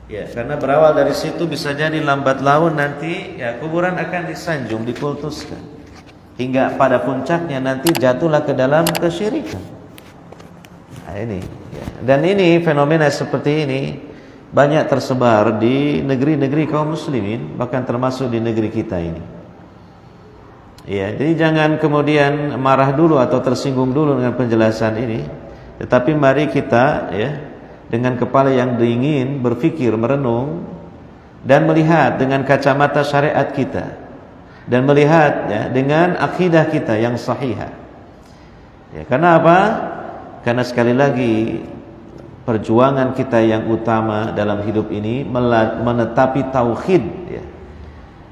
Ya, karena berawal dari situ bisa jadi lambat laun nanti ya kuburan akan disanjung, dikultuskan. Hingga pada puncaknya nanti jatuhlah ke dalam kesyirikan. Nah, ini ya. Dan ini fenomena seperti ini banyak tersebar di negeri-negeri kaum muslimin, bahkan termasuk di negeri kita ini. Ya, jadi jangan kemudian marah dulu atau tersinggung dulu dengan penjelasan ini, tetapi mari kita ya dengan kepala yang dingin berpikir, merenung dan melihat dengan kacamata syariat kita dan melihat ya dengan akidah kita yang sahihah. Ya, karena apa? Karena sekali lagi perjuangan kita yang utama dalam hidup ini menetapi tauhid ya.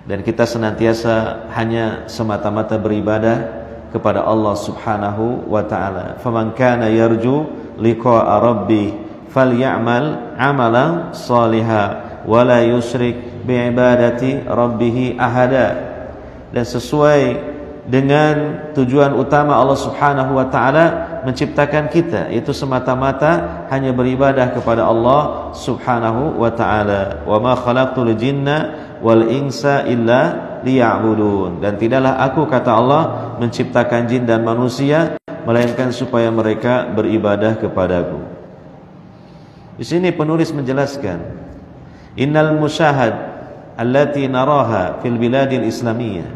Dan kita senantiasa hanya semata-mata beribadah kepada Allah Subhanahu wa taala. Faman kana yarju liqa'a rabbih falyamal amalan salihah wa la yusyrik biibadati rabbih ahada. Dan sesuai dengan tujuan utama Allah Subhanahu wa taala menciptakan kita, itu semata-mata hanya beribadah kepada Allah Subhanahu wa taala. Wa ma khalaqtul jinna wal insa illa liya'budun. Dan tidaklah aku, kata Allah, menciptakan jin dan manusia melainkan supaya mereka beribadah kepadaku. Di sini penulis menjelaskan, innal musyahad allati naraha fil biladil islamiyah.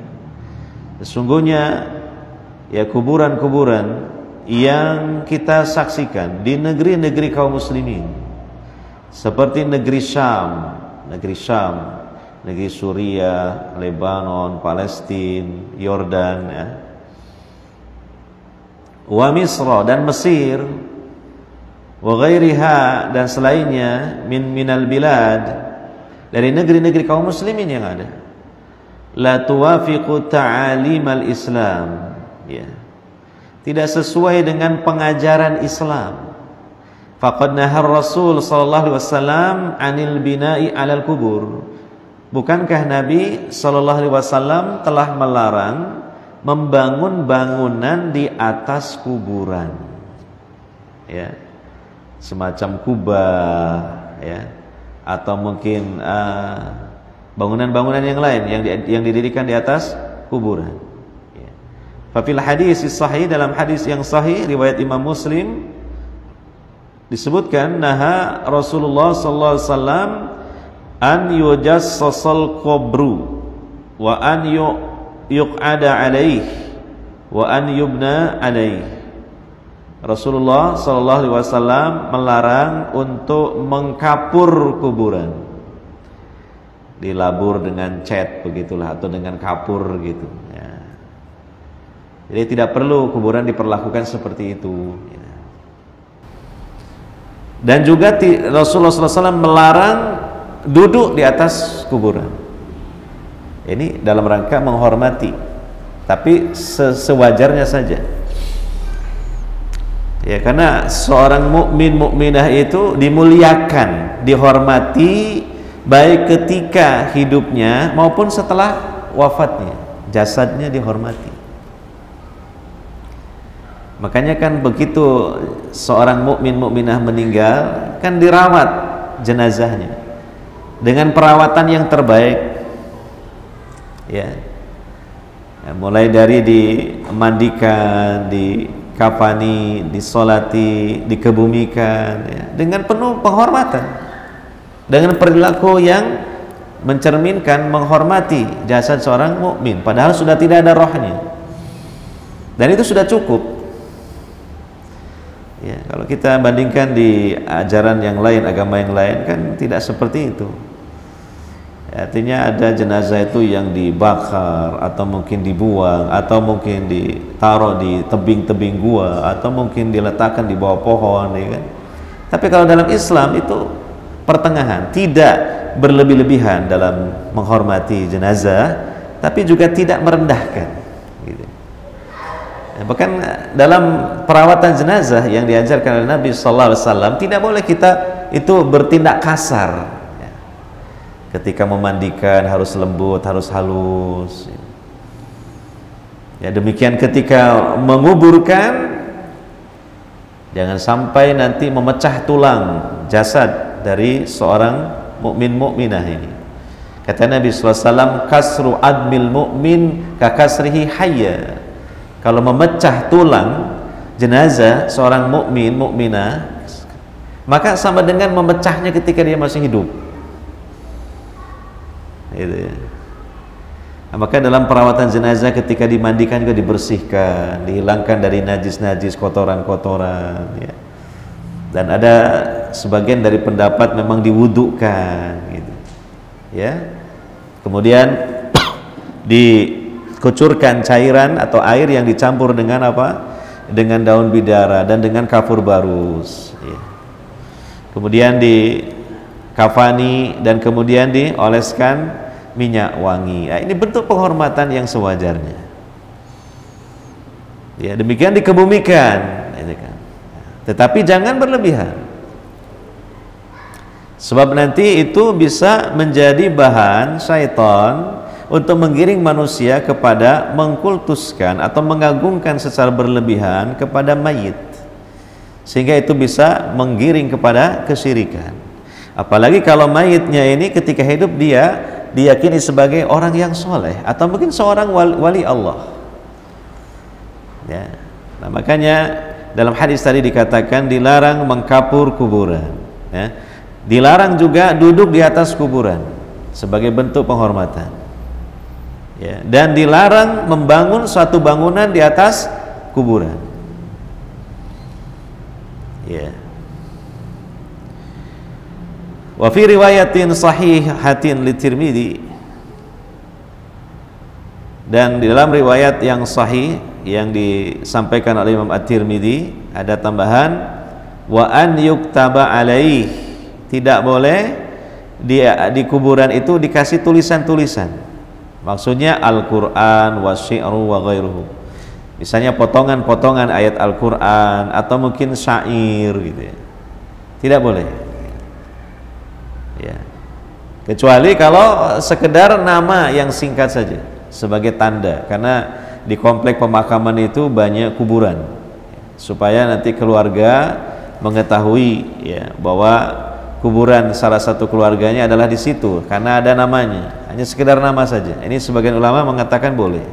Sesungguhnya ya kuburan-kuburan yang kita saksikan di negeri-negeri kaum muslimin, seperti negeri Syam, negeri Suriah, Lebanon, Palestina, Yordan ya. Wa Misra, dan Mesir, wa ghairiha, dan selainnya minal bilad, dari negeri-negeri kaum muslimin yang ada, la tuwafiqu ta'alimal Islam ya, tidak sesuai dengan pengajaran Islam. Faqad nahar Rasul sallallahu alaihi wasallam 'anil bina'i 'alal kubur. Bukankah Nabi sallallahu alaihi wasallam telah melarang membangun bangunan di atas kuburan? Ya. Semacam kubah ya, atau mungkin bangunan-bangunan yang lain yang didirikan di atas kuburan. Ya. Fafil hadis sahih, dalam hadis yang sahih riwayat Imam Muslim disebutkan, naha Rasulullah sallallahu alaihi wasallam an yujassasal qabru wa an yuq'ada alaih wa an yubna alaih. Rasulullah sallallahu alaihi wasallam melarang untuk mengkapur kuburan, dilabur dengan cat begitulah, atau dengan kapur gitu ya. Jadi tidak perlu kuburan diperlakukan seperti itu ya. Dan juga Rasulullah SAW melarang duduk di atas kuburan. Ini dalam rangka menghormati, tapi sewajarnya saja ya, karena seorang mukmin mukminah itu dimuliakan, dihormati baik ketika hidupnya maupun setelah wafatnya, jasadnya dihormati. Makanya kan begitu seorang mukmin mukminah meninggal, kan dirawat jenazahnya dengan perawatan yang terbaik ya. Mulai dari dimandikan, dikafani, disolati, dikebumikan ya, dengan penuh penghormatan, dengan perilaku yang mencerminkan menghormati jasad seorang mukmin, padahal sudah tidak ada rohnya, dan itu sudah cukup. Ya, kalau kita bandingkan di ajaran yang lain, agama yang lain, kan tidak seperti itu. Artinya ada jenazah itu yang dibakar, atau mungkin dibuang, atau mungkin ditaruh di tebing-tebing gua, atau mungkin diletakkan di bawah pohon ya kan? Tapi kalau dalam Islam itu pertengahan, tidak berlebih-lebihan dalam menghormati jenazah, tapi juga tidak merendahkan gitu. Bahkan dalam perawatan jenazah yang diajarkan oleh Nabi sallallahu alaihi wasallam, tidak boleh kita itu bertindak kasar ya. Ketika memandikan harus lembut, harus halus ya. Demikian ketika menguburkan, jangan sampai nanti memecah tulang jasad dari seorang mukmin mukminah ini. Kata Nabi SAW, kasru admil mu'min kakasrihi hayya. Kalau memecah tulang jenazah seorang mukmin mukminah, maka sama dengan memecahnya ketika dia masih hidup. Gitu ya. Nah, maka dalam perawatan jenazah ketika dimandikan juga dibersihkan, dihilangkan dari najis-najis, kotoran-kotoran ya. Dan ada sebagian dari pendapat memang diwudukan gitu. Ya. Kemudian dikucurkan cairan atau air yang dicampur dengan apa? Dengan daun bidara dan dengan kafur barus ya. Kemudian dikafani dan kemudian dioleskan minyak wangi. Nah, ini bentuk penghormatan yang sewajarnya ya, demikian dikebumikan ini kan. Tetapi jangan berlebihan, sebab nanti itu bisa menjadi bahan syaitan untuk menggiring manusia kepada mengkultuskan atau mengagungkan secara berlebihan kepada mayit, sehingga itu bisa menggiring kepada kesyirikan. Apalagi kalau mayitnya ini ketika hidup dia diyakini sebagai orang yang soleh atau mungkin seorang wali Allah ya. Nah, makanya dalam hadis tadi dikatakan dilarang mengkapur kuburan ya. Dilarang juga duduk di atas kuburan sebagai bentuk penghormatan ya. Dan dilarang membangun suatu bangunan di atas kuburan ya. Wa fi riwayatin sahihatin li Tirmidzi, dan di dalam riwayat yang sahih yang disampaikan oleh Imam At-Tirmidzi ada tambahan wa an yuktaba alaihi, tidak boleh di kuburan itu dikasih tulisan-tulisan, maksudnya Al-Quran wa syi'ru wa ghairuhu, misalnya potongan-potongan ayat Al-Quran atau mungkin syair gitu ya, tidak boleh ya, kecuali kalau sekedar nama yang singkat saja sebagai tanda, karena di komplek pemakaman itu banyak kuburan supaya nanti keluarga mengetahui ya bahwa kuburan salah satu keluarganya adalah di situ karena ada namanya, hanya sekedar nama saja. Ini sebagian ulama mengatakan boleh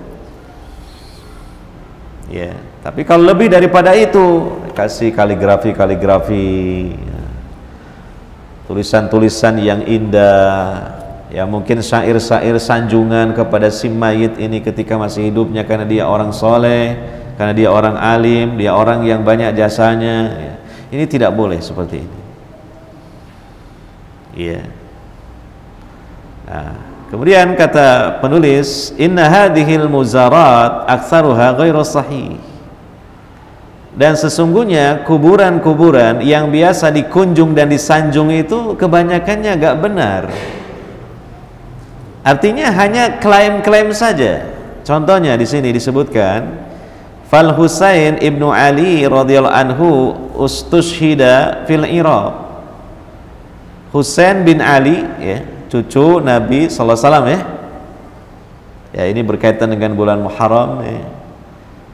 ya, tapi kalau lebih daripada itu kasih kaligrafi ya. Tulisan-tulisan yang indah ya, mungkin syair-syair sanjungan kepada si mayit ini ketika masih hidupnya, karena dia orang soleh, karena dia orang alim, dia orang yang banyak jasanya ya. Ini tidak boleh seperti ini. Iya. Nah, kemudian kata penulis, inna hadhil muzarat aktsaruha ghairu sahih. Dan sesungguhnya kuburan-kuburan yang biasa dikunjung dan disanjung itu kebanyakannya gak benar. Artinya hanya klaim-klaim saja. Contohnya di sini disebutkan, Fal Husain ibnu Ali radhiyallahu anhu ustushhida fil Iraq. Husain bin Ali ya, cucu Nabi sallallahu alaihi wasallam ya. Ya, ini berkaitan dengan bulan Muharram ya.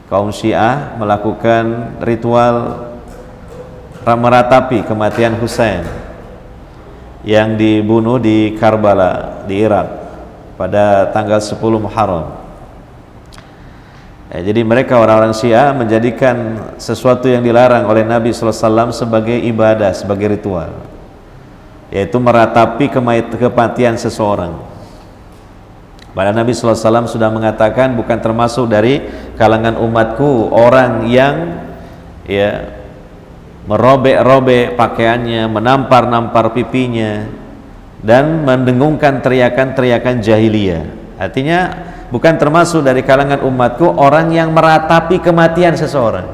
Kaum Syiah melakukan ritual meratapi kematian Husain yang dibunuh di Karbala di Irak pada tanggal 10 Muharram. Ya, jadi mereka orang-orang Syiah menjadikan sesuatu yang dilarang oleh Nabi sallallahu alaihi wasallam sebagai ibadah, sebagai ritual, yaitu meratapi kematian seseorang. Padahal Nabi sallallahu alaihi wasallam sudah mengatakan bukan termasuk dari kalangan umatku orang yang ya merobek-robek pakaiannya, menampar-nampar pipinya dan mendengungkan teriakan-teriakan jahiliyah. Artinya bukan termasuk dari kalangan umatku orang yang meratapi kematian seseorang.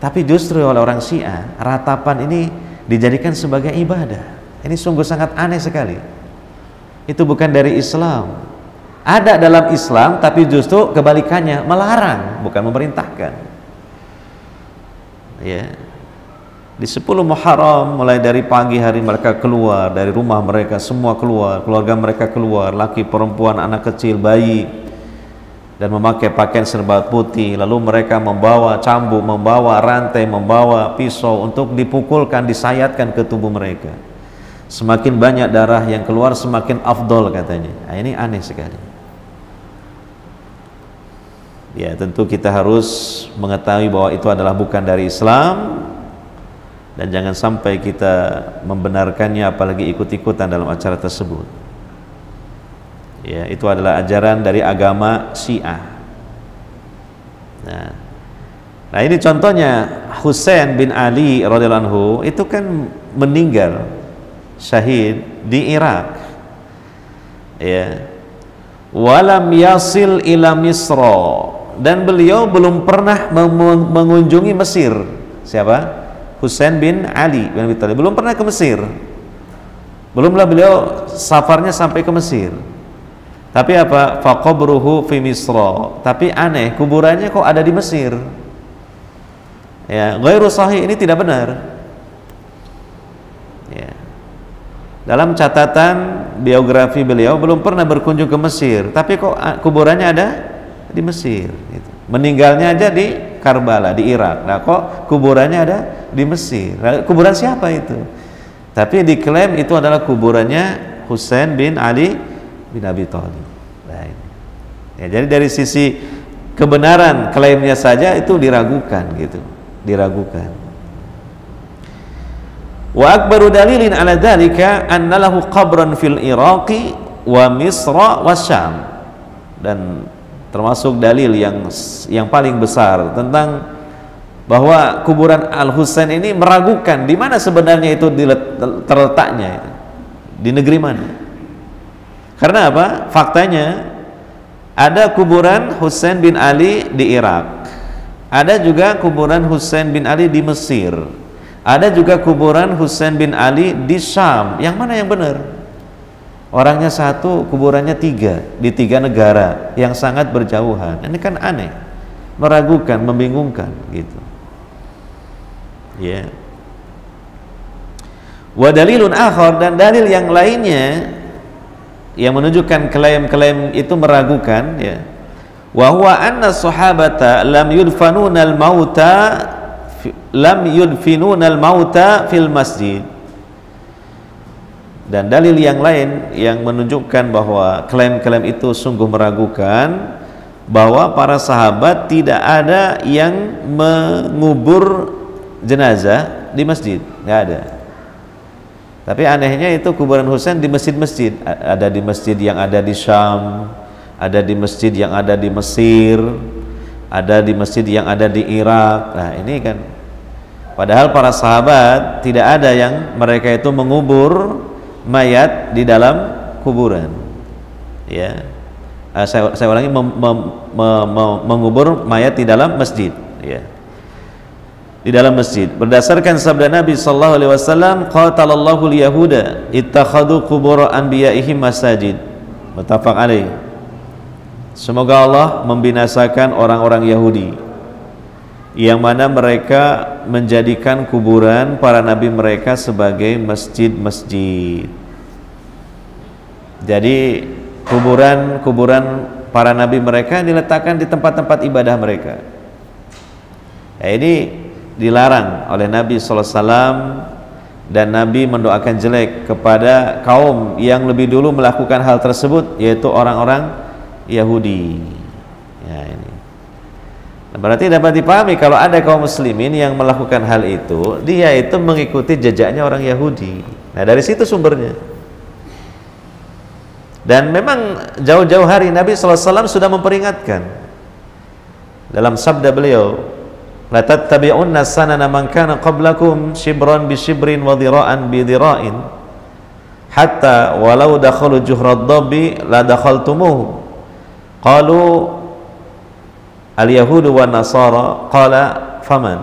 Tapi justru oleh orang Syiah ratapan ini dijadikan sebagai ibadah. Ini sungguh sangat aneh sekali. Itu bukan dari Islam. Ada dalam Islam, tapi justru kebalikannya, melarang, bukan memerintahkan. Ya. Di 10 Muharram, mulai dari pagi hari mereka keluar dari rumah mereka, semua keluar, keluarga mereka keluar, laki, perempuan, anak kecil, bayi, dan memakai pakaian serba putih. Lalu mereka membawa cambuk, membawa rantai, membawa pisau untuk dipukulkan, disayatkan ke tubuh mereka. Semakin banyak darah yang keluar semakin afdol katanya. Nah, ini aneh sekali. Ya, tentu kita harus mengetahui bahwa itu adalah bukan dari Islam, dan jangan sampai kita membenarkannya apalagi ikut-ikutan dalam acara tersebut. Ya, itu adalah ajaran dari agama Syiah. Nah, ini contohnya Husain bin Ali radhiyallahu anhu itu kan meninggal syahid di Irak. Ya. Walam yasil ila Misra, dan beliau belum pernah mengunjungi Mesir. Siapa? Husain bin Ali bin Abi Thalib belum pernah ke Mesir. Belumlah beliau safarnya sampai ke Mesir. Tapi apa? Faqabruhu fi Misra. Tapi aneh, kuburannya kok ada di Mesir. Ya, ghairu sahih, ini tidak benar. Ya. Dalam catatan biografi beliau belum pernah berkunjung ke Mesir, tapi kok kuburannya ada di Mesir gitu. Meninggalnya aja di Karbala di Irak. Nah, kok kuburannya ada di Mesir? Nah, kuburan siapa itu? Tapi diklaim itu adalah kuburannya Husain bin Ali bin Abi Thalib. Nah, ini. Ya, jadi dari sisi kebenaran klaimnya saja itu diragukan gitu, diragukan. Wa akbaru dalilin ala dzalika anna lahu qabran fil Iraqi wa Misra wa Syam. Dan termasuk dalil yang paling besar tentang bahwa kuburan Al-Husain ini meragukan di mana sebenarnya itu terletaknya, di negeri mana. Karena apa? Faktanya ada kuburan Husain bin Ali di Irak, ada juga kuburan Husain bin Ali di Mesir, ada juga kuburan Husain bin Ali di Syam. Yang mana yang benar? Orangnya satu, kuburannya tiga, di tiga negara yang sangat berjauhan. Ini kan aneh, meragukan, membingungkan gitu. Ya. Wa dalilun akhar, dan dalil yang lainnya yang menunjukkan klaim-klaim itu meragukan, ya. Wa huwa anna sahabata lam yudfinuna al-mauta fil masjid. Dan dalil yang lain yang menunjukkan bahwa klaim-klaim itu sungguh meragukan, bahwa para sahabat tidak ada yang mengubur jenazah di masjid, nggak ada. Tapi anehnya itu kuburan Husain di masjid-masjid, ada di masjid yang ada di Syam, ada di masjid yang ada di Mesir, ada di masjid yang ada di Irak. Nah, ini kan padahal para sahabat tidak ada yang mereka itu mengubur mayat di dalam kuburan. Ya, saya ulangi, mengubur mayat di dalam masjid. Ya, di dalam masjid. Berdasarkan sabda Nabi sallallahu alaihi wasallam, qatalallahu al-yahuda ittakhadhu qubur anbiya'ihim masajid. Muttafaq alaih. Semoga Allah membinasakan orang-orang Yahudi yang mana mereka menjadikan kuburan para nabi mereka sebagai masjid-masjid. Jadi kuburan para nabi mereka diletakkan di tempat-tempat ibadah mereka. Ya, ini dilarang oleh Nabi SAW, dan Nabi mendoakan jelek kepada kaum yang lebih dulu melakukan hal tersebut, yaitu orang-orang Yahudi. Ya, ini. Nah, berarti dapat dipahami kalau ada kaum muslimin yang melakukan hal itu, dia itu mengikuti jejaknya orang Yahudi. Nah, dari situ sumbernya. Dan memang jauh-jauh hari Nabi SAW sudah memperingatkan dalam sabda beliau, la tattabi'unna sanana man kana qablakum shibran bi shibrin wa dhira'an bi dhira'in hatta walau dakhalu juhrad dabbi la dakhaltumuhu. Qalu al-yahudu wa nasara, qala faman.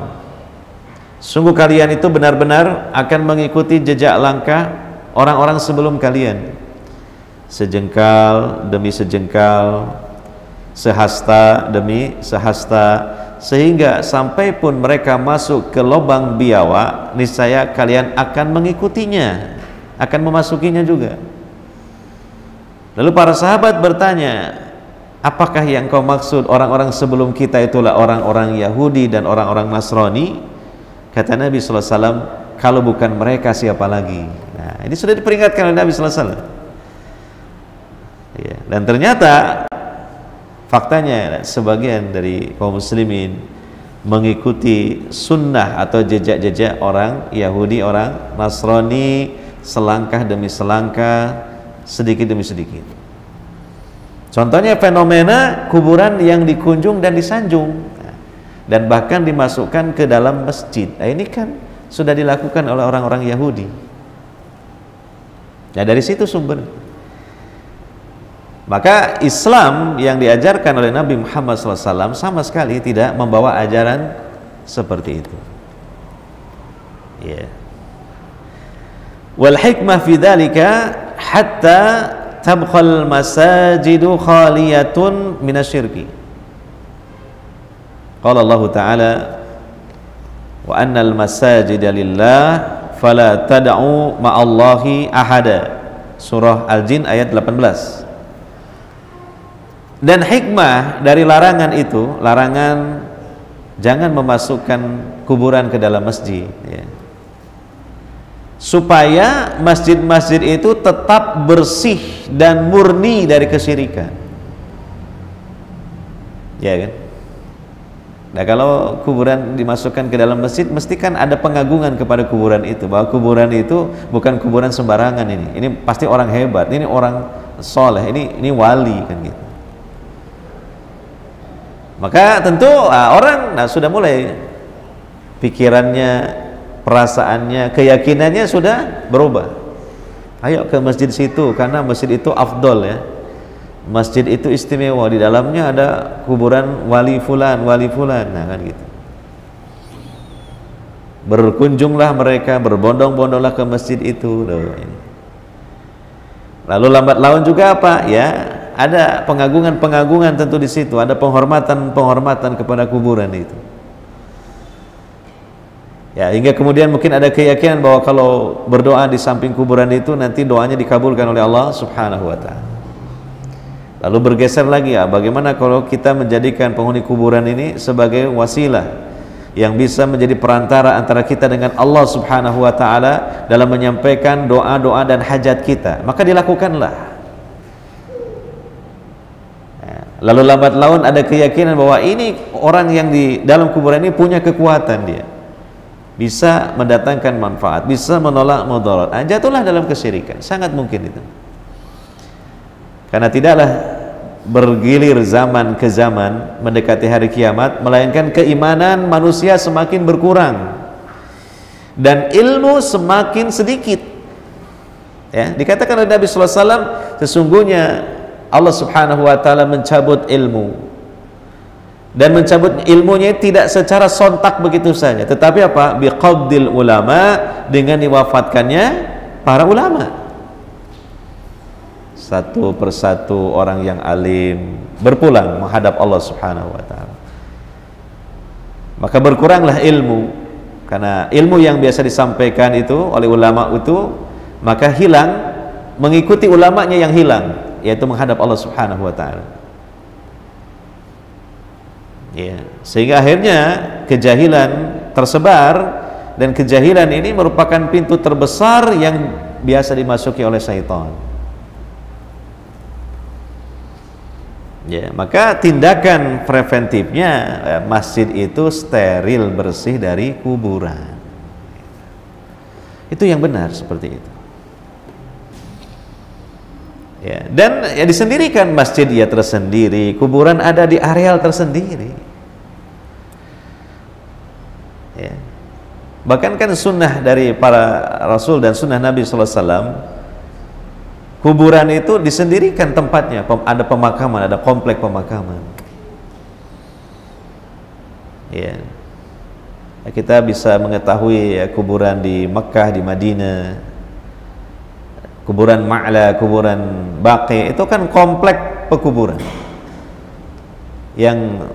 Sungguh kalian itu benar-benar akan mengikuti jejak langkah orang-orang sebelum kalian, sejengkal demi sejengkal, sehasta demi sehasta, sehingga sampai pun mereka masuk ke lubang biawak, niscaya kalian akan mengikutinya, akan memasukinya juga. Lalu para sahabat bertanya, apakah yang kau maksud orang-orang sebelum kita itulah orang-orang Yahudi dan orang-orang Nasrani? Kata Nabi SAW, kalau bukan mereka siapa lagi? Nah, Ini sudah diperingatkan oleh Nabi sallallahu alaihi wasallam. Ya, dan ternyata faktanya sebagian dari kaum muslimin mengikuti sunnah atau jejak-jejak orang Yahudi, orang Nasrani, selangkah demi selangkah, sedikit demi sedikit. Contohnya fenomena kuburan yang dikunjung dan disanjung, dan bahkan dimasukkan ke dalam masjid. Nah, ini kan sudah dilakukan oleh orang-orang Yahudi. Nah, dari situ sumber. Maka Islam yang diajarkan oleh Nabi Muhammad SAW sama sekali tidak membawa ajaran seperti itu. Ya. Wal hikmah fi dzalika hatta tabqal masajidu khaliyatun minasyirki. Qala Allah Ta'ala wa annal masajida lillah fala tad'u ma'allahi ahada. Surah Al-Jin ayat 18. Dan hikmah dari larangan itu, larangan jangan memasukkan kuburan ke dalam masjid, ya, supaya masjid-masjid itu tetap bersih dan murni dari kesyirikan, ya kan? Nah, kalau kuburan dimasukkan ke dalam masjid, mesti kan ada pengagungan kepada kuburan itu, bahwa kuburan itu bukan kuburan sembarangan, ini pasti orang hebat, ini orang soleh, ini wali, kan gitu. Maka tentu orang sudah mulai pikirannya, perasaannya, keyakinannya sudah berubah. Ayo ke masjid situ karena masjid itu afdol, ya. Masjid itu istimewa, di dalamnya ada kuburan wali fulan. Nah, kan gitu. Berkunjunglah mereka, berbondong-bondonglah ke masjid itu. Lalu lambat laun juga apa? Ya, ada pengagungan tentu di situ, ada penghormatan kepada kuburan itu. Ya, hingga kemudian mungkin ada keyakinan bahwa kalau berdoa di samping kuburan itu nanti doanya dikabulkan oleh Allah Subhanahu wa taala. Lalu bergeser lagi, ya, bagaimana kalau kita menjadikan penghuni kuburan ini sebagai wasilah yang bisa menjadi perantara antara kita dengan Allah Subhanahu wa taala dalam menyampaikan doa-doa dan hajat kita, maka dilakukanlah. Lalu lambat laun ada keyakinan bahwa ini orang yang di dalam kuburan ini punya kekuatan, dia bisa mendatangkan manfaat, bisa menolak mudarat. Jatuhlah dalam kesyirikan, sangat mungkin itu. Karena tidaklah bergilir zaman ke zaman mendekati hari kiamat, melainkan keimanan manusia semakin berkurang dan ilmu semakin sedikit. Ya, dikatakan oleh Nabi sallallahu alaihi wasallam, sesungguhnya Allah Subhanahu wa taala mencabut ilmu, dan mencabut ilmunya tidak secara sontak begitu saja, tetapi apa? Biqabdil ulama, dengan diwafatkannya para ulama. Satu persatu orang yang alim berpulang menghadap Allah Subhanahu wa taala. Maka berkuranglah ilmu, karena ilmu yang biasa disampaikan itu oleh ulama itu, maka hilang, mengikuti ulamanya yang hilang, yaitu menghadap Allah Subhanahu wa taala. Ya, sehingga akhirnya kejahilan tersebar, dan kejahilan ini merupakan pintu terbesar yang biasa dimasuki oleh syaitan. Ya, maka tindakan preventifnya, masjid itu steril, bersih dari kuburan. Itu yang benar, seperti itu. Ya, dan ya disendirikan, masjid ya tersendiri, kuburan ada di areal tersendiri. Ya. Bahkan kan sunnah dari para rasul dan sunnah Nabi sallallahu alaihi wasallam, kuburan itu disendirikan tempatnya, ada pemakaman, ada komplek pemakaman. Ya. Kita bisa mengetahui ya, kuburan di Mekah, di Madinah, kuburan Ma'la, kuburan Baqi, itu kan komplek pekuburan yang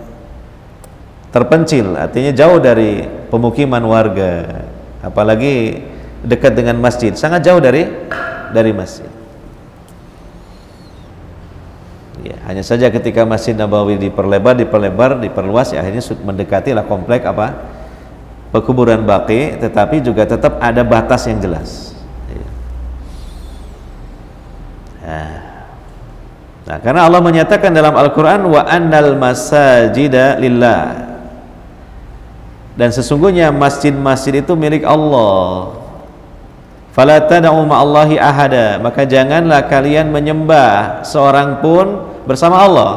terpencil, artinya jauh dari pemukiman warga, apalagi dekat dengan masjid, sangat jauh dari masjid. Ya, hanya saja ketika Masjid Nabawi diperluas, ya akhirnya mendekatilah komplek apa? Pekuburan Baqi, tetapi juga tetap ada batas yang jelas. Ya. Nah, karena Allah menyatakan dalam Al-Quran wa annal masajida lillah, dan sesungguhnya masjid-masjid itu milik Allah. Fala tad'u ma'allahi ahada, maka janganlah kalian menyembah seorang pun bersama Allah.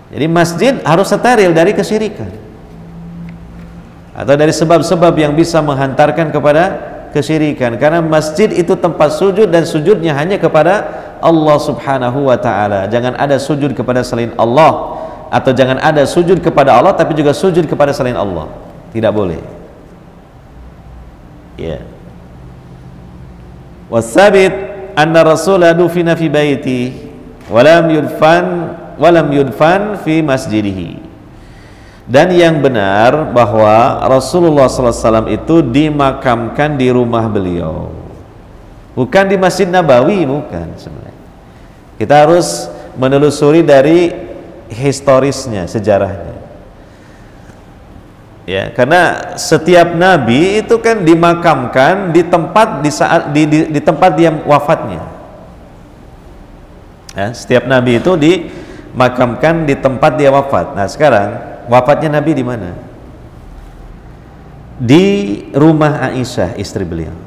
Jadi masjid harus steril dari kesyirikan atau dari sebab-sebab yang bisa menghantarkan kepada kesyirikan, karena masjid itu tempat sujud dan sujudnya hanya kepada Allah subhanahu wa ta'ala. Jangan ada sujud kepada selain Allah, atau jangan ada sujud kepada Allah tapi juga sujud kepada selain Allah, tidak boleh. Ya. Wasabit anna Rasulullah dufina fi baiti walam yudfan fi masjidihi, dan yang benar bahwa Rasulullah SAW itu dimakamkan di rumah beliau, bukan di Masjid Nabawi, bukan. Sebenarnya kita harus menelusuri dari historisnya, sejarahnya. Ya, karena setiap nabi itu kan dimakamkan di tempat di tempat dia wafatnya. Ya, setiap nabi itu dimakamkan di tempat dia wafat. Nah, sekarang wafatnya nabi di mana? Di rumah Aisyah, istri beliau.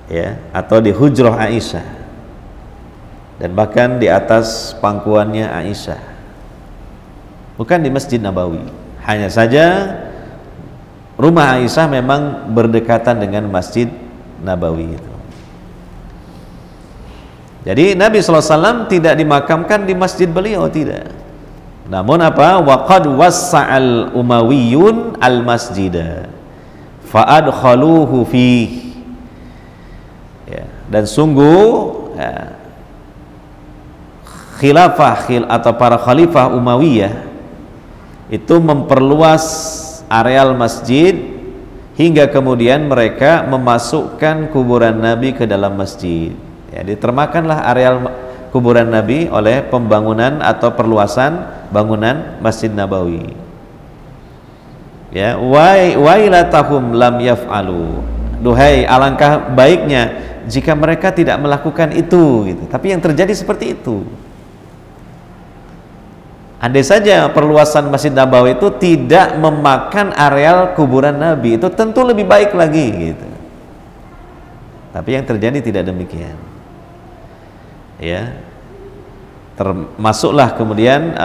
Ya, atau di hujrah Aisyah. Dan bahkan di atas pangkuannya Aisyah, bukan di Masjid Nabawi. Hanya saja rumah Aisyah memang berdekatan dengan Masjid Nabawi itu. Jadi Nabi SAW tidak dimakamkan di masjid beliau, tidak. Namun apa? Waqad wassa'al umawiyun al masjida fa'adkhaluhu fih. Ya, dan sungguh ya, khilafah atau para khalifah Umayyah itu memperluas areal masjid hingga kemudian mereka memasukkan kuburan Nabi ke dalam masjid. Ya, ditermakanlah areal kuburan Nabi oleh pembangunan atau perluasan bangunan Masjid Nabawi. Ya, wailatahum lam yaf'alu. Duhai, alangkah baiknya jika mereka tidak melakukan itu gitu. Tapi yang terjadi seperti itu. Andai saja perluasan Masjid Nabawi itu tidak memakan areal kuburan Nabi, itu tentu lebih baik lagi gitu. Tapi yang terjadi tidak demikian. Ya, termasuklah kemudian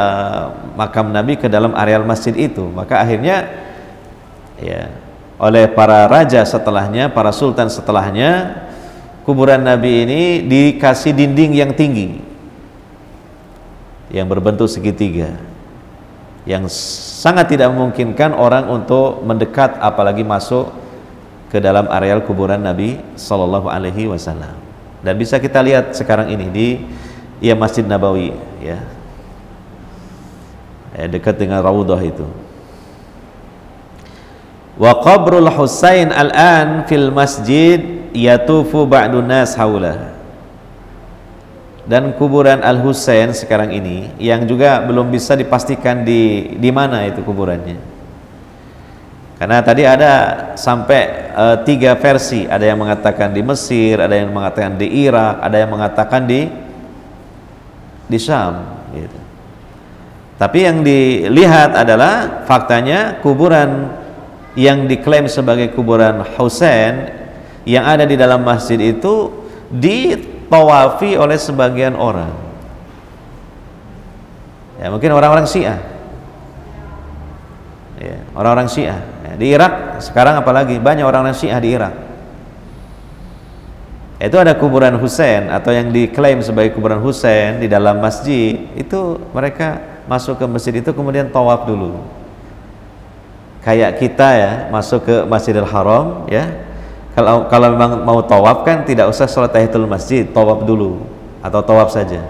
makam Nabi ke dalam areal masjid itu. Maka akhirnya ya, oleh para raja setelahnya, para sultan setelahnya, kuburan Nabi ini dikasih dinding yang tinggi, yang berbentuk segitiga, yang sangat tidak memungkinkan orang untuk mendekat apalagi masuk ke dalam areal kuburan Nabi Sallallahu Alaihi Wasallam. Dan bisa kita lihat sekarang ini di Masjid Nabawi, ya, dekat dengan Raudhah itu. Wa qabrul Husain al-an fil masjid yatufu ba'dun nas haulah. Dan kuburan Al-Husain sekarang ini yang juga belum bisa dipastikan di mana itu kuburannya. Karena tadi ada sampai 3 versi, ada yang mengatakan di Mesir, ada yang mengatakan di Irak, ada yang mengatakan di Syam gitu. Tapi yang dilihat adalah faktanya kuburan yang diklaim sebagai kuburan Husain yang ada di dalam masjid itu ditawafi oleh sebagian orang. Ya, mungkin orang-orang Syiah. Ya, orang-orang Syiah. Ya, di Irak sekarang apalagi banyak orang-orang Syiah di Irak. Itu ada kuburan Husain atau yang diklaim sebagai kuburan Husain di dalam masjid, itu mereka masuk ke masjid itu kemudian tawaf dulu. Kayak kita ya, masuk ke Masjidil Haram ya. Kalau memang mau tawaf kan tidak usah sholat tahiyatul masjid, tawaf dulu atau tawaf saja.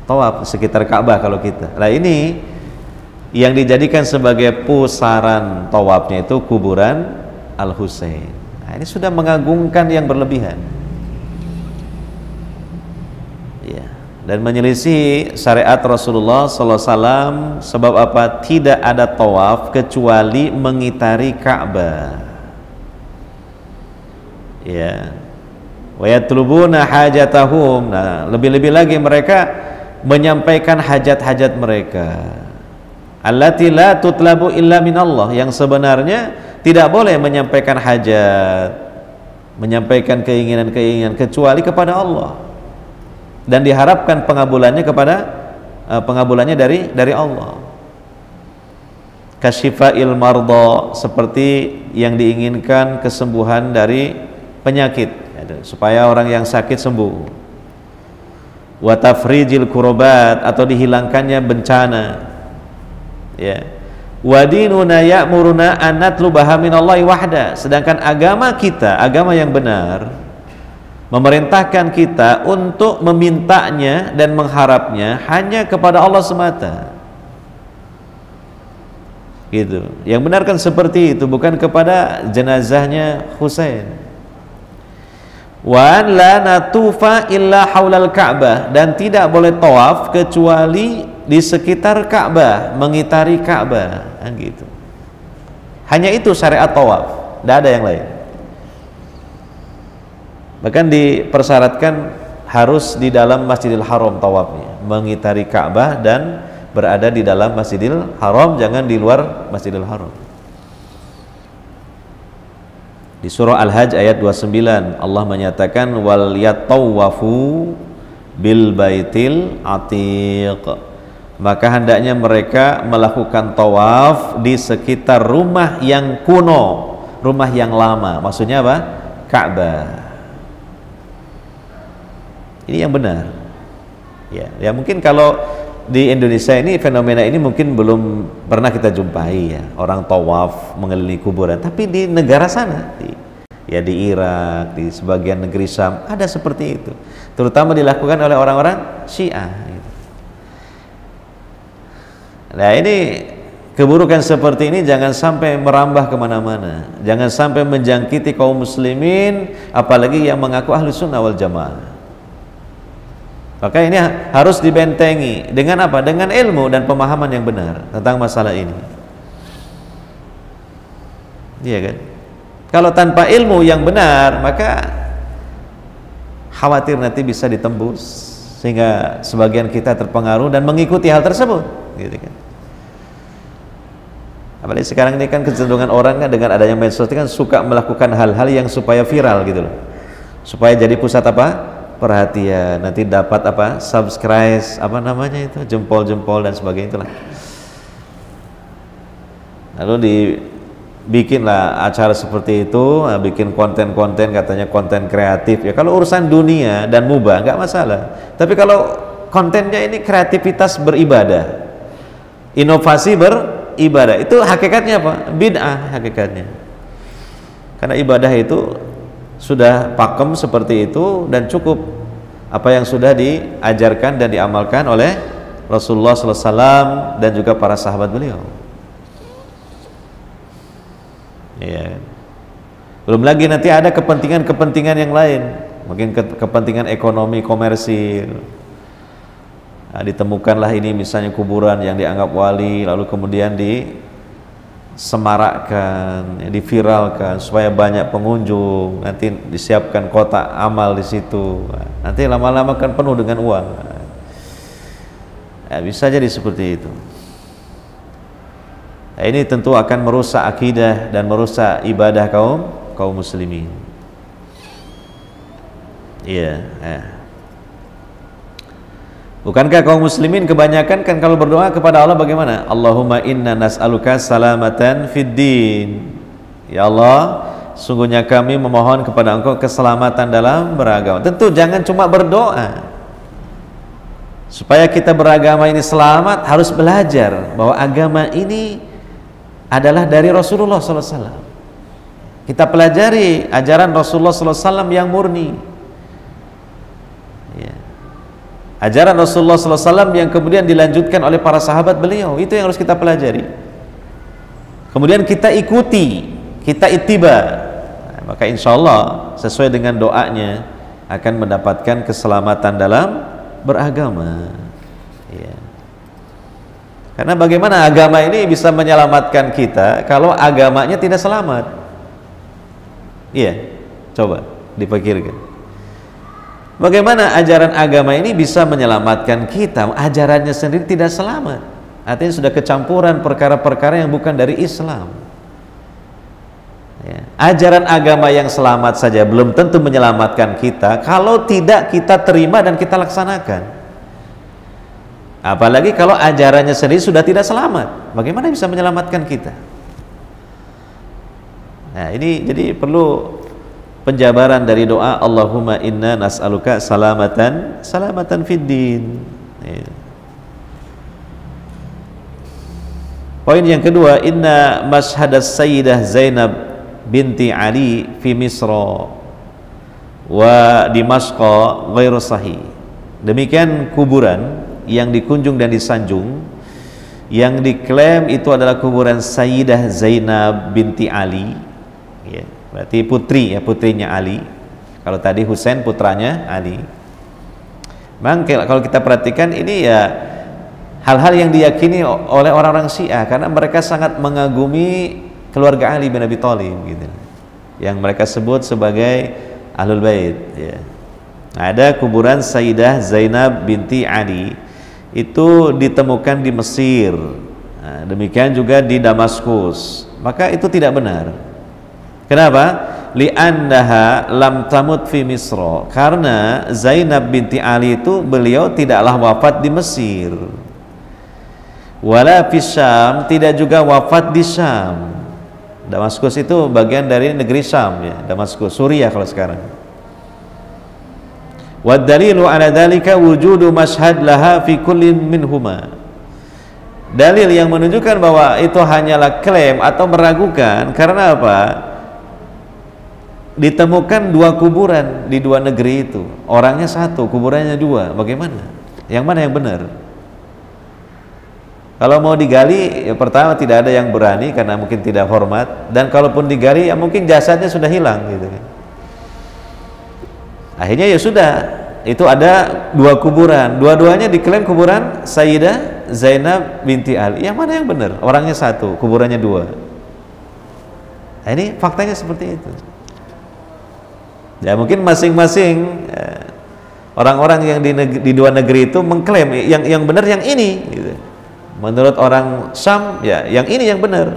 Tawaf sekitar Ka'bah kalau kita. Nah, ini yang dijadikan sebagai pusaran tawafnya itu kuburan Al-Husain. Nah, ini sudah mengagungkan yang berlebihan. Ya, dan menyelisih syariat Rasulullah SAW. Sebab apa? Tidak ada tawaf kecuali mengitari Ka'bah. Ya, Wa yatlubuna hajatahum. Nah, lebih-lebih lagi mereka menyampaikan hajat-hajat mereka. Allati la tutlabu illa minallah, yang sebenarnya tidak boleh menyampaikan hajat, menyampaikan keinginan-keinginan kecuali kepada Allah, dan diharapkan pengabulannya dari Allah. Kasyifail marda, seperti yang diinginkan kesembuhan dari penyakit, supaya orang yang sakit sembuh. Wa tafrijil kurobat, atau dihilangkannya bencana. Ya. Wa dinuna ya'muruna an natlubaha minallahi wahda, sedangkan agama kita, agama yang benar, memerintahkan kita untuk memintanya dan mengharapnya hanya kepada Allah semata. Gitu. Yang benar kan seperti itu, bukan kepada jenazahnya Husain. Wa la natufa illa haulal Ka'bah, dan tidak boleh tawaf kecuali di sekitar Ka'bah, mengitari Ka'bah, gitu. Hanya itu syariat tawaf, tidak ada yang lain. Bahkan dipersyaratkan harus di dalam Masjidil Haram tawafnya, mengitari Ka'bah dan berada di dalam Masjidil Haram, jangan di luar Masjidil Haram. Di surah Al-Hajj ayat 29 Allah menyatakan wal yatawafu bil baitil atiq, maka hendaknya mereka melakukan tawaf di sekitar rumah yang kuno, rumah yang lama. Maksudnya apa? Ka'bah. Ini yang benar. Ya mungkin kalau di Indonesia ini fenomena ini mungkin belum pernah kita jumpai, ya, orang tawaf mengelilingi kuburan. Tapi di negara sana, di Irak, di sebagian negeri Syam ada seperti itu. Terutama dilakukan oleh orang-orang Syiah. Gitu. Nah, ini keburukan seperti ini jangan sampai merambah kemana-mana, jangan sampai menjangkiti kaum muslimin, apalagi yang mengaku ahlu sunnah wal jamaah. Maka ini harus dibentengi dengan apa? Dengan ilmu dan pemahaman yang benar tentang masalah ini. Iya kan? Kalau tanpa ilmu yang benar, maka khawatir nanti bisa ditembus sehingga sebagian kita terpengaruh dan mengikuti hal tersebut, gitu kan? Apalagi sekarang ini kan kecenderungan orang kan dengan adanya medsos kan suka melakukan hal-hal yang supaya viral gitu loh, supaya jadi pusat apa? Perhatian, nanti dapat apa? Subscribe, apa namanya itu, jempol-jempol dan sebagainya itulah. Lalu dibikinlah acara seperti itu, bikin konten-konten, katanya konten kreatif. Ya kalau urusan dunia dan mubah nggak masalah. Tapi kalau kontennya ini kreativitas beribadah, inovasi beribadah, itu hakikatnya apa? Bid'ah hakikatnya. Karena ibadah itu sudah pakem seperti itu dan cukup apa yang sudah diajarkan dan diamalkan oleh Rasulullah SAW dan juga para sahabat beliau. Ya. Belum lagi nanti ada kepentingan-kepentingan yang lain, mungkin kepentingan ekonomi komersil. Nah, ditemukanlah ini misalnya kuburan yang dianggap wali, lalu kemudian disemarakkan, diviralkan supaya banyak pengunjung, nanti disiapkan kotak amal di situ, nanti lama-lama kan penuh dengan uang. Ya, bisa jadi seperti itu. Nah, ini tentu akan merusak akidah dan merusak ibadah kaum muslimin. Iya. Bukankah kaum muslimin kebanyakan kan kalau berdoa kepada Allah bagaimana? Allahumma inna nas'aluka salamatan fid din. Ya Allah, sungguhnya kami memohon kepada Engkau keselamatan dalam beragama. Tentu jangan cuma berdoa. Supaya kita beragama ini selamat, harus belajar bahwa agama ini adalah dari Rasulullah SAW. Kita pelajari ajaran Rasulullah SAW yang murni. Ajaran Rasulullah SAW yang kemudian dilanjutkan oleh para sahabat beliau, itu yang harus kita pelajari. Kemudian kita ikuti, kita ittiba. Nah, maka insya Allah sesuai dengan doanya akan mendapatkan keselamatan dalam beragama. Ya. Karena bagaimana agama ini bisa menyelamatkan kita kalau agamanya tidak selamat? Iya, coba dipikirkan. Bagaimana ajaran agama ini bisa menyelamatkan kita? Ajarannya sendiri tidak selamat. Artinya sudah kecampuran perkara-perkara yang bukan dari Islam. Ya. Ajaran agama yang selamat saja belum tentu menyelamatkan kita kalau tidak kita terima dan kita laksanakan. Apalagi kalau ajarannya sendiri sudah tidak selamat, bagaimana bisa menyelamatkan kita? Nah, ini jadi perlu penjabaran dari doa Allahumma inna nas'aluka salamatan fid din. Ya. Poin yang kedua, inna mashadas sayyidah Zainab binti Ali fi Misra wa Dimashqa ghairu sahih. Demikian kuburan yang dikunjung dan disanjung yang diklaim itu adalah kuburan Sayyidah Zainab binti Ali, ya, berarti putri, ya, putrinya Ali. Kalau tadi Husain putranya Ali. Memang kalau kita perhatikan ini ya hal-hal yang diyakini oleh orang-orang Syiah karena mereka sangat mengagumi keluarga Ali bin Abi Thalib gitu, yang mereka sebut sebagai Ahlul Bait, ya. Ada kuburan Sayyidah Zainab binti Ali itu ditemukan di Mesir, nah, demikian juga di Damaskus. Maka itu tidak benar. Kenapa? Li'annaha lam tamut fi Misra, karena Zainab binti Ali itu beliau tidaklah wafat di Mesir, wala fi Syam, tidak juga wafat di Syam. Damaskus itu bagian dari negeri Syam, ya, Damaskus, Suriah kalau sekarang. Wa dalilu ala dzalika wujudu mashhad laha fi kullin minhuma. Dalil yang menunjukkan bahwa itu hanyalah klaim atau meragukan karena apa? Ditemukan dua kuburan di dua negeri itu. Orangnya satu, kuburannya dua. Bagaimana? Yang mana yang benar? Kalau mau digali, ya pertama tidak ada yang berani karena mungkin tidak hormat, dan kalaupun digali ya mungkin jasadnya sudah hilang gitu kan. Akhirnya ya sudah, itu ada dua kuburan, dua-duanya diklaim kuburan Sayyidah Zainab binti Ali. Yang mana yang benar? Orangnya satu, kuburannya dua. Nah, ini faktanya seperti itu. Ya mungkin masing-masing orang-orang yang di dua negeri itu mengklaim yang benar yang ini gitu. Menurut orang Syam, ya yang ini yang benar.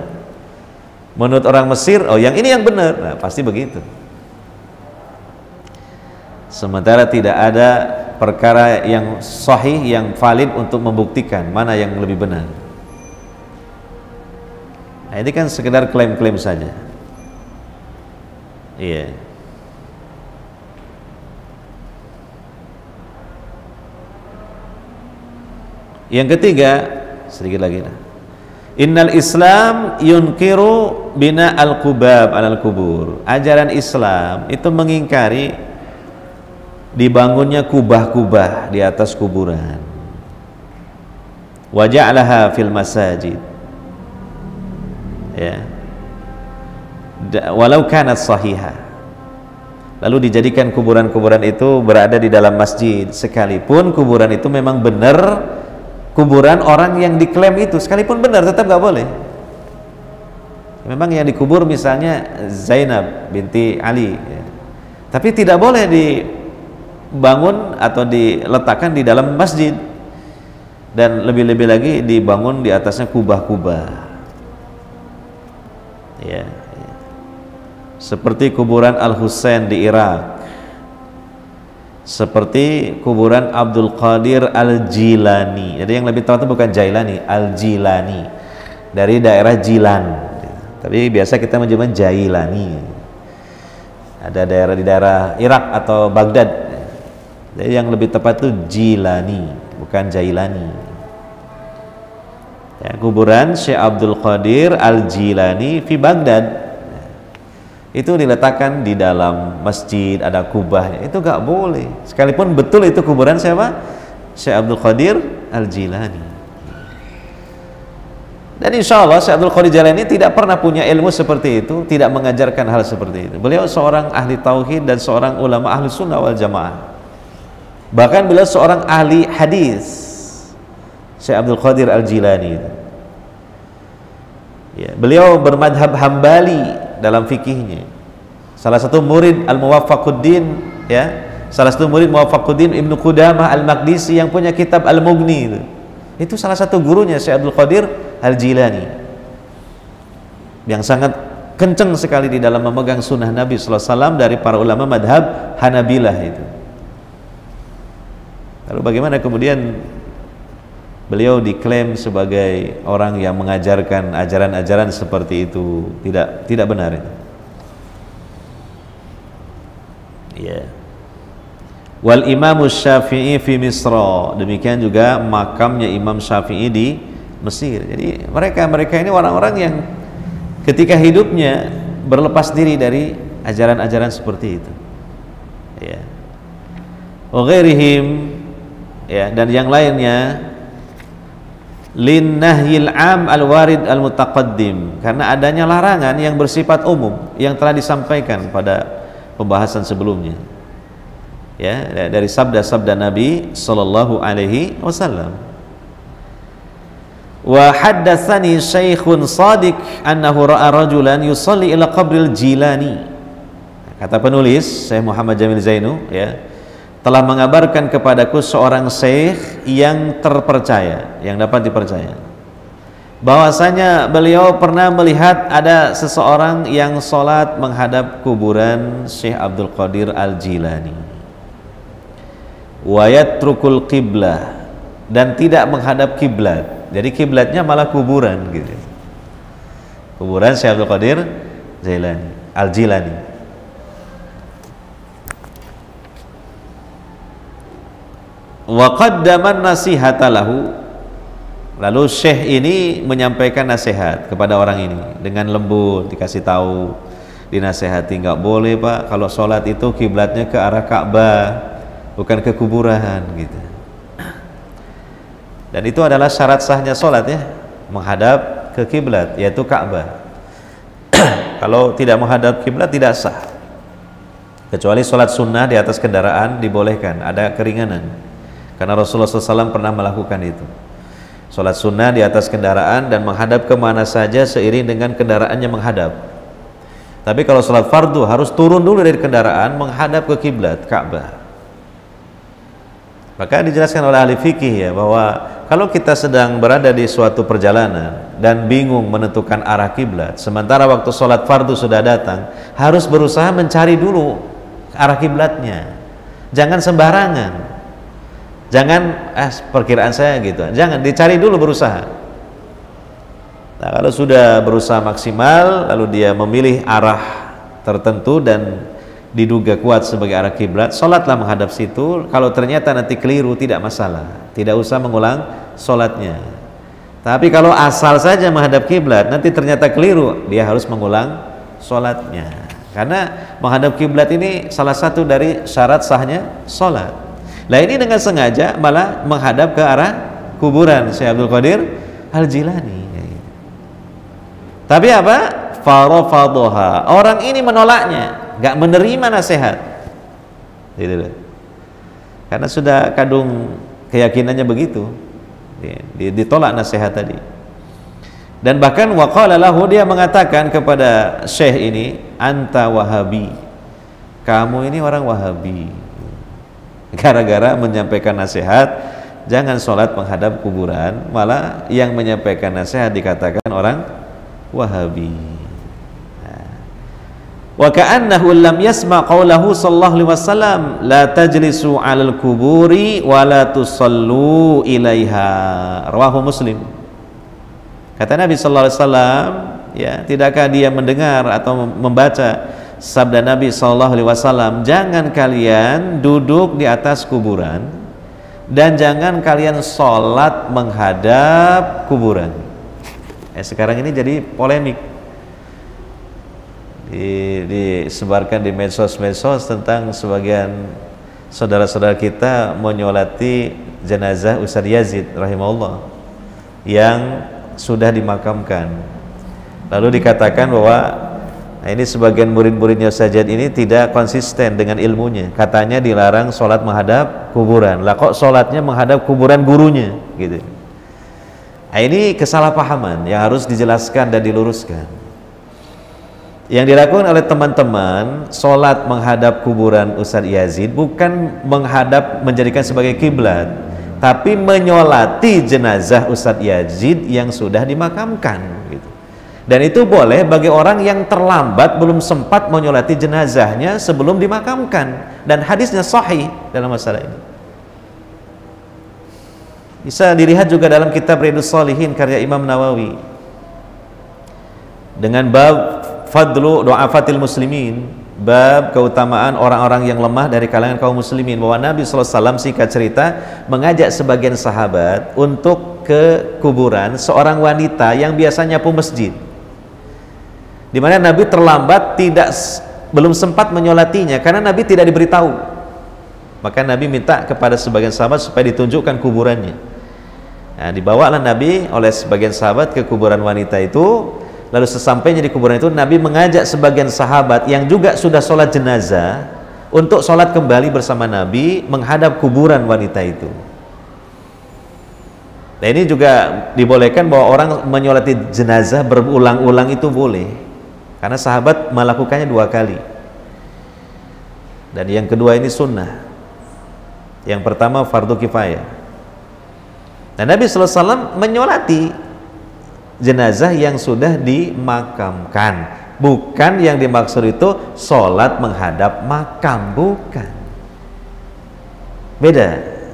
Menurut orang Mesir, oh yang ini yang benar. Nah, pasti begitu. Sementara tidak ada perkara yang sahih, yang valid untuk membuktikan mana yang lebih benar. Nah, ini kan sekedar klaim-klaim saja. Iya. Yang ketiga, sedikit lagi. Innal Islam yunkiru bina al-qubab alal kubur. Ajaran Islam itu mengingkari dibangunnya kubah-kubah di atas kuburan. Wa ja'alaha fil masajid. Ya. Walau kanat sahihah. Lalu dijadikan kuburan-kuburan itu berada di dalam masjid, sekalipun kuburan itu memang benar kuburan orang yang diklaim itu, sekalipun benar tetap nggak boleh. Memang yang dikubur misalnya Zainab binti Ali, ya. Tapi tidak boleh dibangun atau diletakkan di dalam masjid, dan lebih-lebih lagi dibangun di atasnya kubah-kubah, ya. Seperti kuburan Al-Husain di Irak, seperti kuburan Abdul Qadir Al-Jilani. Jadi yang lebih tepat itu bukan Jailani, Al-Jilani, dari daerah Jilan. Tapi biasa kita menyebut Jailani. Ada daerah di daerah Irak atau Baghdad. Jadi yang lebih tepat itu Jilani, bukan Jailani. Ya, kuburan Syekh Abdul Qadir Al-Jilani di Baghdad. Itu diletakkan di dalam masjid, ada kubahnya, itu gak boleh, sekalipun betul itu kuburan siapa? Syekh Abdul Qadir Al-Jilani. Dan insya Allah Syekh Abdul Qadir Al-Jilani tidak pernah punya ilmu seperti itu, tidak mengajarkan hal seperti itu. Beliau seorang ahli tauhid dan seorang ulama ahli sunnah wal jamaah, bahkan beliau seorang ahli hadis, Syekh Abdul Qadir Al-Jilani. Ya, beliau bermadhab Hambali dalam fikihnya. Salah satu murid Al-Muwaffaquddin, ya, Salah satu murid Muwaffaquddin Ibnu Qudamah Al-Maqdisi yang punya kitab Al-Mughni itu salah satu gurunya Syekh Abdul Qadir Al-Jilani yang sangat kenceng sekali di dalam memegang sunnah Nabi sallallahu alaihi wasallam dari para ulama madhab Hanabilah itu. Lalu bagaimana kemudian beliau diklaim sebagai orang yang mengajarkan ajaran-ajaran seperti itu? Tidak benar itu. Ya. Wal Imam Syafi'i fi Misra, demikian juga makamnya Imam Syafi'i di Mesir. Jadi mereka ini orang-orang yang ketika hidupnya berlepas diri dari ajaran-ajaran seperti itu. Ya. Wa ghairihim, ya, dan yang lainnya lin nahyil am al warid al mutaqaddim, karena adanya larangan yang bersifat umum yang telah disampaikan pada pembahasan sebelumnya, ya, dari sabda-sabda Nabi sallallahu alaihi wasallam. Wa haddatsani syaikhun shadiq annahu ra'a rajulan yusalli ila qabril Jilani. Kata penulis Syekh Muhammad Jamil Zainu, ya, telah mengabarkan kepadaku seorang syekh yang terpercaya, yang dapat dipercaya, bahwasanya beliau pernah melihat ada seseorang yang sholat menghadap kuburan Syekh Abdul Qadir Al-Jilani, wa yatrukul qiblah, dan tidak menghadap kiblat. Jadi kiblatnya malah kuburan gitu. Kuburan Syekh Abdul Qadir Al-Jilani. Wa qaddama nasihata lahu, lalu syekh ini menyampaikan nasihat kepada orang ini dengan lembut, dikasih tahu, dinasehati, nggak boleh Pak kalau sholat itu kiblatnya ke arah Ka'bah, bukan ke kuburan gitu. Dan itu adalah syarat sahnya sholat, ya, menghadap ke kiblat, yaitu Ka'bah. Kalau tidak menghadap kiblat tidak sah, kecuali sholat sunnah di atas kendaraan dibolehkan, ada keringanan. Karena Rasulullah SAW pernah melakukan itu. Sholat sunnah di atas kendaraan dan menghadap kemana saja seiring dengan kendaraannya menghadap. Tapi kalau sholat fardu harus turun dulu dari kendaraan menghadap ke kiblat Ka'bah. Maka dijelaskan oleh ahli fikih, ya, bahwa kalau kita sedang berada di suatu perjalanan dan bingung menentukan arah kiblat, sementara waktu sholat fardu sudah datang, harus berusaha mencari dulu arah kiblatnya. Jangan sembarangan. Jangan perkiraan saya gitu, jangan, dicari dulu, berusaha. Nah, kalau sudah berusaha maksimal lalu dia memilih arah tertentu dan diduga kuat sebagai arah kiblat, sholatlah menghadap situ. Kalau ternyata nanti keliru tidak masalah, tidak usah mengulang sholatnya. Tapi kalau asal saja menghadap kiblat nanti ternyata keliru, dia harus mengulang sholatnya, karena menghadap kiblat ini salah satu dari syarat sahnya sholat. Nah, ini dengan sengaja malah menghadap ke arah kuburan Syekh Abdul Qadir Al-Jilani. Tapi apa? Farafadhaha. Orang ini menolaknya, nggak menerima nasihat. Gitu. Karena sudah kadung keyakinannya begitu. Ditolak nasihat tadi. Dan bahkan waqala lahu, dia mengatakan kepada Syekh ini, anta Wahabi. Kamu ini orang Wahabi. Gara-gara menyampaikan nasihat jangan sholat menghadap kuburan, malah yang menyampaikan nasihat dikatakan orang Wahabi. Wa ka'annahu lam yasma' qawlahu sallallahu alaihi wasallam la tajlisu 'alal kuburi wa la tusallu ilaiha, rawahu Muslim. Kata Nabi sallallahu alaihi wasallam, ya, tidakkah dia mendengar atau membaca sabda Nabi SAW, jangan kalian duduk di atas kuburan dan jangan kalian sholat menghadap kuburan. Sekarang ini jadi polemik, disebarkan di medsos-medsos tentang sebagian saudara-saudara kita menyolati jenazah Ustaz Yazid rahimahullah yang sudah dimakamkan. Lalu dikatakan bahwa ini sebagian murid-muridnya Ustaz Yazid ini tidak konsisten dengan ilmunya. Katanya dilarang sholat menghadap kuburan. Lah kok sholatnya menghadap kuburan gurunya gitu. Nah, ini kesalahpahaman yang harus dijelaskan dan diluruskan. Yang dilakukan oleh teman-teman sholat menghadap kuburan Ustadz Yazid bukan menghadap menjadikan sebagai kiblat, tapi menyolati jenazah Ustadz Yazid yang sudah dimakamkan gitu. Dan itu boleh bagi orang yang terlambat belum sempat menyolati jenazahnya sebelum dimakamkan, dan hadisnya sahih dalam masalah ini. Bisa dilihat juga dalam kitab Riyadhus Shalihin karya Imam Nawawi dengan bab fadlu du'afatil muslimin, bab keutamaan orang-orang yang lemah dari kalangan kaum muslimin, bahwa Nabi SAW singkat cerita mengajak sebagian sahabat untuk ke kuburan seorang wanita yang biasa nyapu masjid, di mana Nabi terlambat, belum sempat menyolatinya karena Nabi tidak diberitahu. Maka Nabi minta kepada sebagian sahabat supaya ditunjukkan kuburannya. Nah, dibawalah Nabi oleh sebagian sahabat ke kuburan wanita itu. Lalu sesampainya di kuburan itu, Nabi mengajak sebagian sahabat yang juga sudah sholat jenazah untuk sholat kembali bersama Nabi menghadap kuburan wanita itu. Nah, ini juga dibolehkan bahwa orang menyolati jenazah berulang-ulang itu boleh, karena sahabat melakukannya 2 kali. Dan yang kedua ini sunnah. Yang pertama fardu kifayah. Dan Nabi SAW menyolati jenazah yang sudah dimakamkan, bukan yang dimaksud itu sholat menghadap makam, bukan, beda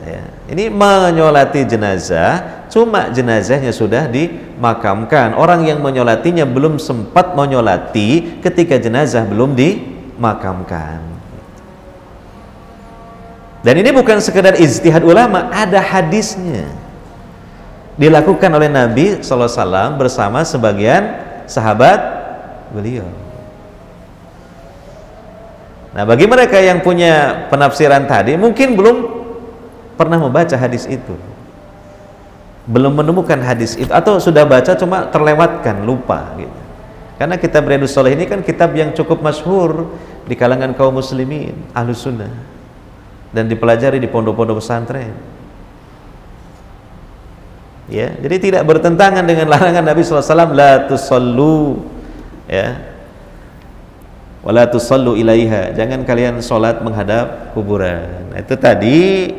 ya. Ini menyolati jenazah, cuma jenazahnya sudah dimakamkan, orang yang menyolatinya belum sempat menyolati ketika jenazah belum dimakamkan. Dan ini bukan sekedar ijtihad ulama, ada hadisnya, dilakukan oleh Nabi SAW bersama sebagian sahabat beliau. Nah, bagi mereka yang punya penafsiran tadi, mungkin belum pernah membaca hadis itu, belum menemukan hadis itu, atau sudah baca cuma terlewatkan, lupa gitu. Karena kitab Riyadhus Shalihin ini kan kitab yang cukup masyhur di kalangan kaum muslimin Ahlus Sunnah dan dipelajari di pondok-pondok pesantren. Ya, jadi tidak bertentangan dengan larangan Nabi SAW, la tusallu, ya, wala tusallu ilaiha, jangan kalian sholat menghadap kuburan. Nah, itu tadi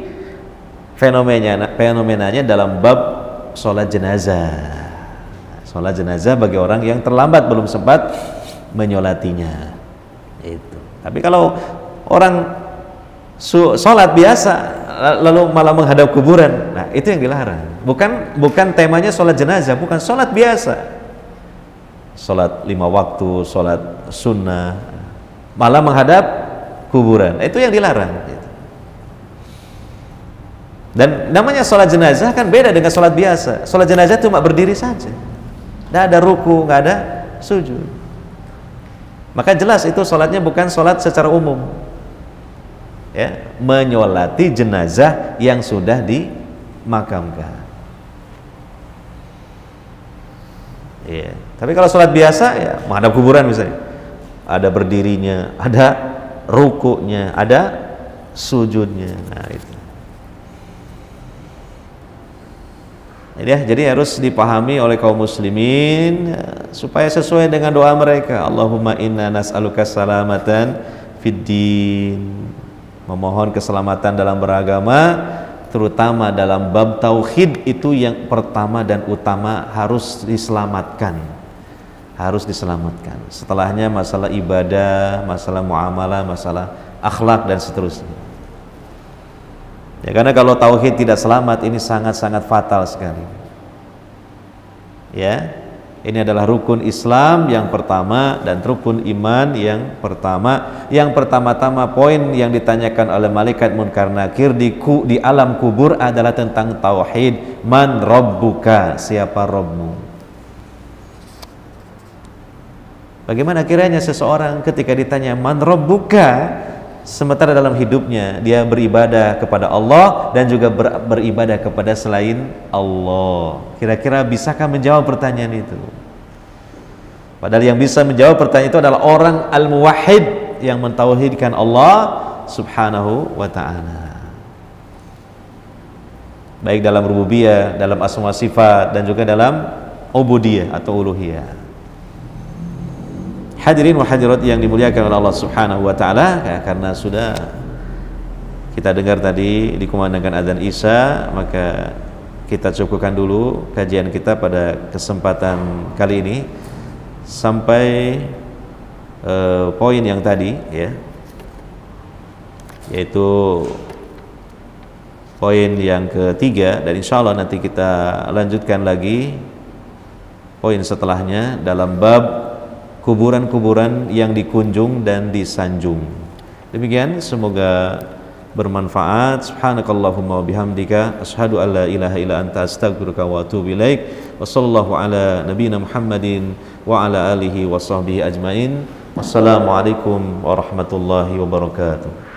fenomenanya dalam bab sholat jenazah. Sholat jenazah bagi orang yang terlambat belum sempat menyolatinya. Itu. Tapi kalau orang sholat biasa lalu malah menghadap kuburan, nah itu yang dilarang. Bukan temanya sholat jenazah, bukan, sholat biasa, sholat 5 waktu, sholat sunnah, malah menghadap kuburan, itu yang dilarang. Dan namanya sholat jenazah kan beda dengan sholat biasa. Sholat jenazah cuma berdiri saja, tidak ada ruku, nggak ada sujud. Maka jelas itu sholatnya bukan sholat secara umum, ya, menyolati jenazah yang sudah dimakamkan. Ya. Tapi kalau sholat biasa, ya menghadap kuburan misalnya, ada berdirinya, ada rukuknya, ada sujudnya. Nah, itu. Jadi harus dipahami oleh kaum muslimin supaya sesuai dengan doa mereka. Allahumma inna nas'aluka salamatan fid din, memohon keselamatan dalam beragama, terutama dalam bab tauhid, itu yang pertama dan utama harus diselamatkan. Harus diselamatkan. Setelahnya masalah ibadah, masalah muamalah, masalah akhlak dan seterusnya. Ya, karena kalau tauhid tidak selamat, ini sangat-sangat fatal sekali. Ya, ini adalah rukun Islam yang pertama dan rukun iman yang pertama. Yang pertama-tama poin yang ditanyakan oleh malaikat Munkar Nakir di alam kubur adalah tentang tauhid. Man rabbuka, siapa Rabbmu? Bagaimana kiranya seseorang ketika ditanya man rabbuka, sementara dalam hidupnya dia beribadah kepada Allah dan juga beribadah kepada selain Allah. Kira-kira bisakah menjawab pertanyaan itu? Padahal yang bisa menjawab pertanyaan itu adalah orang al-muwahhid yang mentauhidkan Allah subhanahu wa ta'ala, baik dalam rububiyah, dalam asma sifat, dan juga dalam ubudiyah atau uluhiyah. Hadirin wa hadirat yang dimuliakan oleh Allah Subhanahu wa taala, ya, karena sudah kita dengar tadi dikumandangkan azan Isya, maka kita cukupkan dulu kajian kita pada kesempatan kali ini sampai poin yang tadi, ya, yaitu poin yang ketiga, dan insya Allah nanti kita lanjutkan lagi poin setelahnya dalam bab kuburan-kuburan yang dikunjung dan disanjung. Demikian, semoga bermanfaat. Subhanakallahumma wa bihamdika asyhadu an la ilaha illa anta astaghfiruka wa atubu ilaik. Wa sallallahu ala nabiyyina Muhammadin wa ala alihi wa sahbihi ajmain. Wassalamualaikum warahmatullahi wabarakatuh.